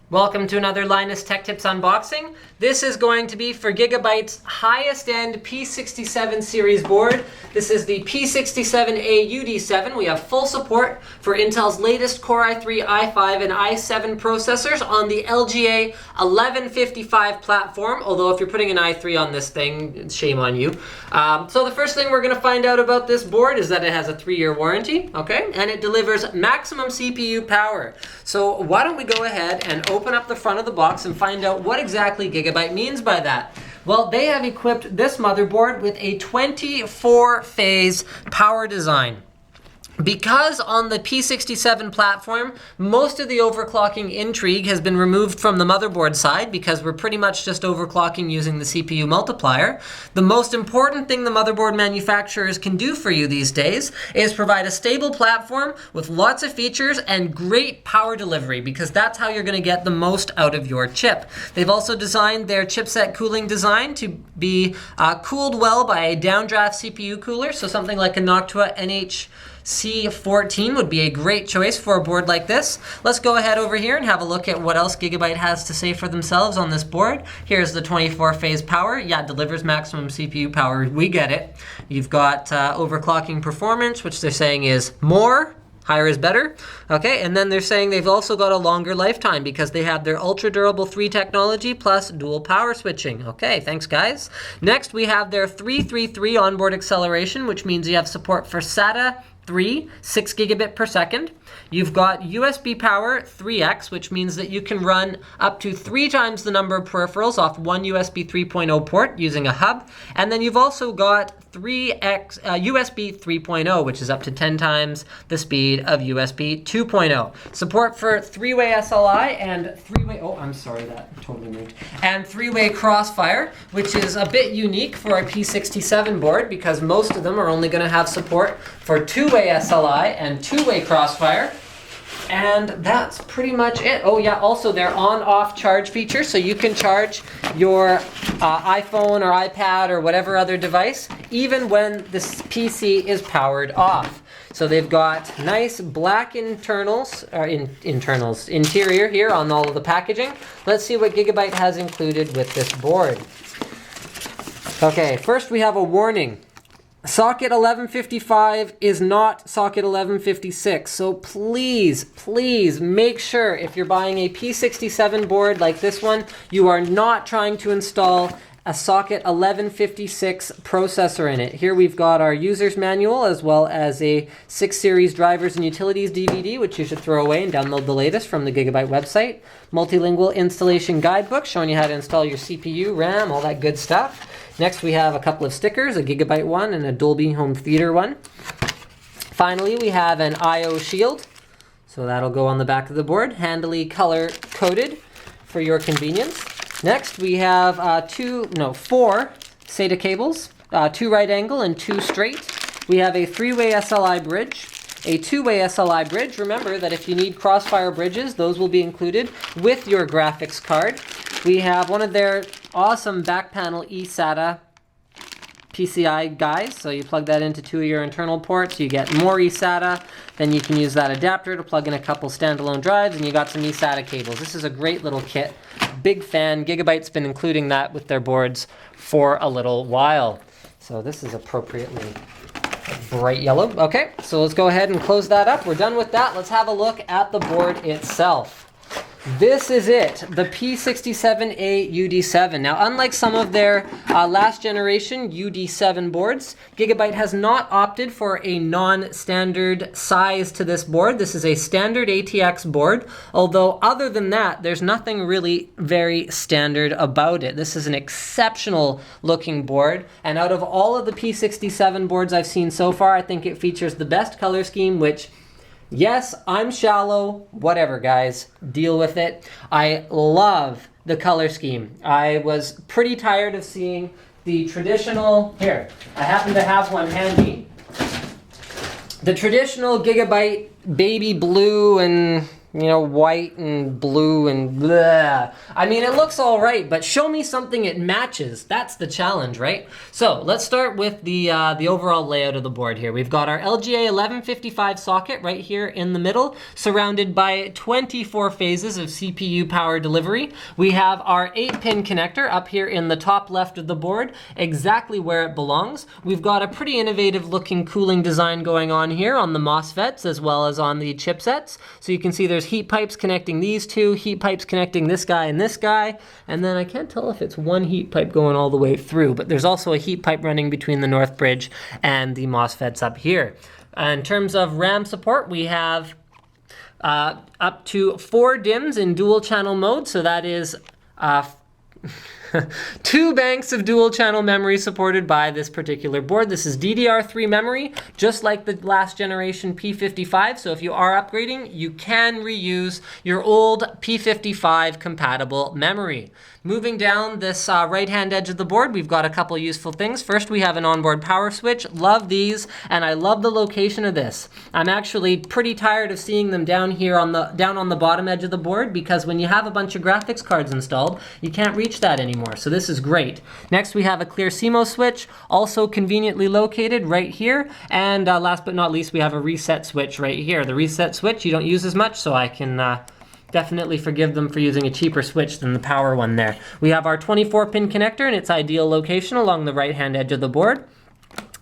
Welcome to another Linus Tech Tips unboxing. This is going to be for Gigabyte's highest end P67 series board. This is the P67A-UD7. We have full support for Intel's latest Core i3, i5, and i7 processors on the LGA1155 platform, although if you're putting an i3 on this thing, shame on you. So the first thing we're going to find out about this board is that it has a 3-year warranty, okay, and it delivers maximum CPU power. So why don't we go ahead and open up the front of the box and find out what exactly Gigabyte means by that. Well, they have equipped this motherboard with a 24-phase power design. Because on the P67 platform, most of the overclocking intrigue has been removed from the motherboard side because we're pretty much just overclocking using the CPU multiplier. The most important thing the motherboard manufacturers can do for you these days is provide a stable platform with lots of features and great power delivery, because that's how you're going to get the most out of your chip. They've also designed their chipset cooling design to be cooled well by a downdraft CPU cooler, so something like a Noctua NHC14 would be a great choice for a board like this. Let's go ahead over here and have a look at what else Gigabyte has to say for themselves on this board. Here's the 24-phase power. Yeah, it delivers maximum CPU power. We get it. You've got overclocking performance, which they're saying is more. Higher is better. Okay, and then they're saying they've also got a longer lifetime because they have their ultra durable 3 technology plus dual power switching. Okay, thanks guys. Next we have their 333 onboard acceleration, which means you have support for SATA 3, 6 gigabit per second. You've got USB power 3x, which means that you can run up to 3 times the number of peripherals off one USB 3.0 port using a hub. And then you've also got USB 3.0, which is up to 10 times the speed of USB 2.0. Support for 3-way SLI and 3-way, oh, I'm sorry, that totally moved. And 3-way crossfire, which is a bit unique for a P67 board because most of them are only going to have support for 2-way SLI and 2-way crossfire. And that's pretty much it. Oh yeah, also their on-off charge feature, so you can charge your iPhone or iPad or whatever other device, even when this PC is powered off. So they've got nice black interior here on all of the packaging. Let's see what Gigabyte has included with this board. Okay, first we have a warning. Socket 1155 is not socket 1156, so please, please make sure if you're buying a P67 board like this one, you are not trying to install a socket 1156 processor in it. Here we've got our user's manual as well as a 6 series drivers and utilities DVD, which you should throw away and download the latest from the Gigabyte website. Multilingual installation guidebook showing you how to install your CPU, RAM, all that good stuff. Next we have a couple of stickers, a Gigabyte one and a Dolby Home Theater one. Finally we have an I/O shield, so that'll go on the back of the board, handily color coded for your convenience. Next we have 4 SATA cables, 2 right angle and 2 straight. We have a 3-way SLI bridge, a 2-way SLI bridge. Remember that if you need crossfire bridges, those will be included with your graphics card. We have one of their awesome back panel eSATA Pci guys, so you plug that into 2 of your internal ports, you get more eSATA, then you can use that adapter to plug in a couple standalone drives, and you got some eSATA cables. This is a great little kit. Big fan. Gigabyte's been including that with their boards for a little while. So this is appropriately bright yellow. Okay, so let's go ahead and close that up. We're done with that. Let's have a look at the board itself. This is it, the P67A-UD7. Now, unlike some of their last generation UD7 boards, Gigabyte has not opted for a non-standard size to this board. This is a standard ATX board, although other than that, there's nothing really very standard about it. This is an exceptional looking board, and out of all of the P67 boards I've seen so far, I think it features the best color scheme, which, yes, I'm shallow, whatever guys, deal with it. I love the color scheme. I was pretty tired of seeing the traditional, here, I happen to have one handy. The traditional Gigabyte baby blue and you know, white and blue and blah. I mean, it looks all right, but show me something it matches. That's the challenge, right? So let's start with the overall layout of the board here. We've got our LGA1155 socket right here in the middle, surrounded by 24 phases of CPU power delivery. We have our 8-pin connector up here in the top left of the board, exactly where it belongs. We've got a pretty innovative looking cooling design going on here on the MOSFETs as well as on the chipsets. So you can see there's heat pipes connecting these two, heat pipes connecting this guy, and then I can't tell if it's one heat pipe going all the way through, but there's also a heat pipe running between the North Bridge and the MOSFETs up here. In terms of RAM support, we have up to 4 DIMMs in dual channel mode, so that is 2 banks of dual channel memory supported by this particular board. This is DDR3 memory, just like the last generation P55. So if you are upgrading, you can reuse your old P55 compatible memory. Moving down this right-hand edge of the board, we've got a couple useful things. First, we have an onboard power switch. Love these, and I love the location of this. I'm actually pretty tired of seeing them down here on the bottom edge of the board, because when you have a bunch of graphics cards installed, you can't reach that anymore. So this is great. Next, we have a clear Cmos switch, also conveniently located right here. And last but not least, we have a reset switch right here. The reset switch you don't use as much, so I can definitely forgive them for using a cheaper switch than the power one there. We have our 24-pin connector in its ideal location along the right-hand edge of the board.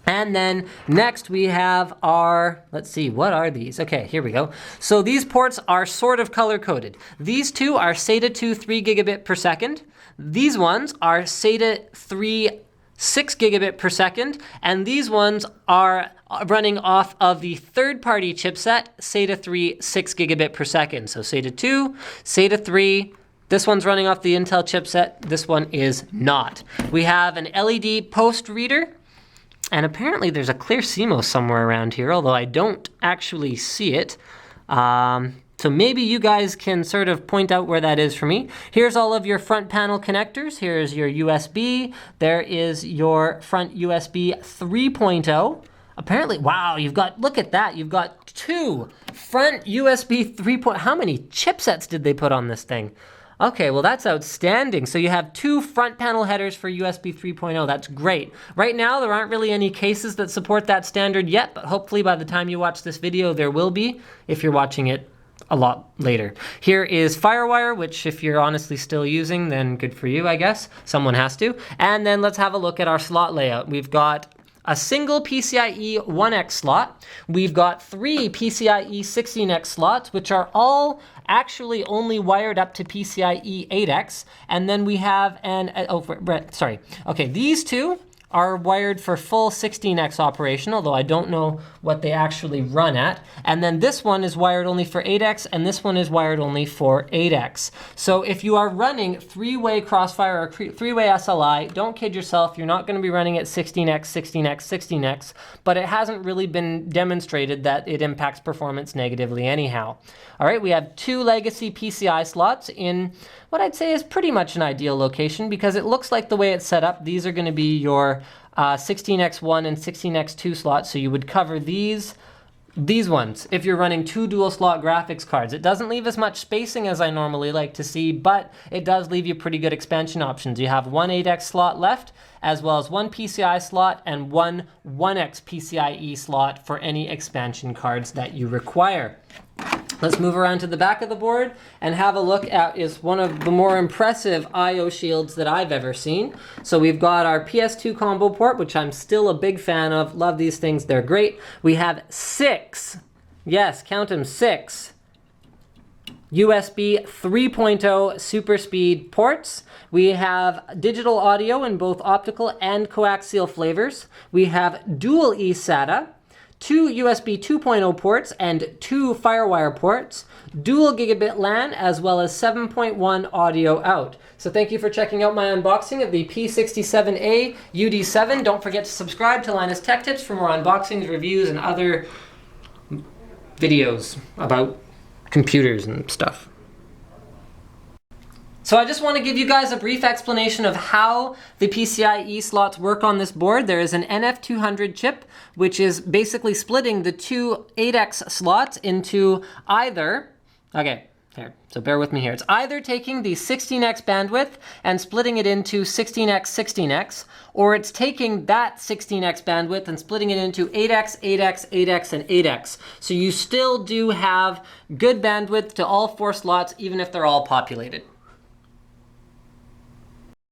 And then next we have our, let's see, what are these? Okay, here we go. So these ports are sort of color-coded. These two are SATA 2 3 gigabit per second. These ones are SATA 3 6 gigabit per second, and these ones are running off of the third-party chipset, SATA 3 6 gigabit per second. So SATA 2, SATA 3, this one's running off the Intel chipset, this one is not. We have an LED post reader, and apparently there's a clear Cmos somewhere around here, although I don't actually see it. So maybe you guys can sort of point out where that is for me. Here's all of your front panel connectors. Here's your USB. There is your front USB 3.0. Apparently, wow, you've got, look at that. You've got 2 front USB 3.0. How many chipsets did they put on this thing? Okay, well that's outstanding. So you have 2 front panel headers for USB 3.0. That's great. Right now, there aren't really any cases that support that standard yet, but hopefully by the time you watch this video, there will be, if you're watching it a lot later. Here is FireWire, which if you're honestly still using, then good for you, I guess. Someone has to. And then let's have a look at our slot layout. We've got a single PCIe 1X slot. We've got 3 PCIe 16X slots, which are all actually only wired up to PCIe 8X. And then we have these 2 are wired for full 16X operation, although I don't know what they actually run at. And then this one is wired only for 8X, and this one is wired only for 8X. So if you are running 3-way Crossfire or 3-way SLI, don't kid yourself, you're not gonna be running at 16X, 16X, 16X, but it hasn't really been demonstrated that it impacts performance negatively anyhow. All right, we have 2 legacy PCI slots in what I'd say is pretty much an ideal location, because it looks like the way it's set up, these are gonna be your 16X1 and 16X2 slots, so you would cover these ones if you're running 2 dual slot graphics cards. It doesn't leave as much spacing as I normally like to see, but it does leave you pretty good expansion options. You have 1 8X slot left, as well as 1 PCI slot and 1 1X PCIe slot for any expansion cards that you require. Let's move around to the back of the board and have a look at is one of the more impressive I/O shields that I've ever seen. So we've got our PS2 combo port, which I'm still a big fan of. Love these things, they're great. We have 6, yes, count them, 6 USB 3.0 super speed ports. We have digital audio in both optical and coaxial flavors. We have dual eSATA, 2 USB 2.0 ports and 2 FireWire ports, dual gigabit LAN, as well as 7.1 audio out. So thank you for checking out my unboxing of the P67A-UD7. Don't forget to subscribe to Linus Tech Tips for more unboxings, reviews, and other videos about computers and stuff. So I just want to give you guys a brief explanation of how the PCIe slots work on this board. There is an NF200 chip, which is basically splitting the 2 8X slots into either Okay, here, so bear with me here. It's either taking the 16x bandwidth and splitting it into 16x, 16x, or it's taking that 16x bandwidth and splitting it into 8x, 8x, 8x, and 8x. So you still do have good bandwidth to all 4 slots, even if they're all populated.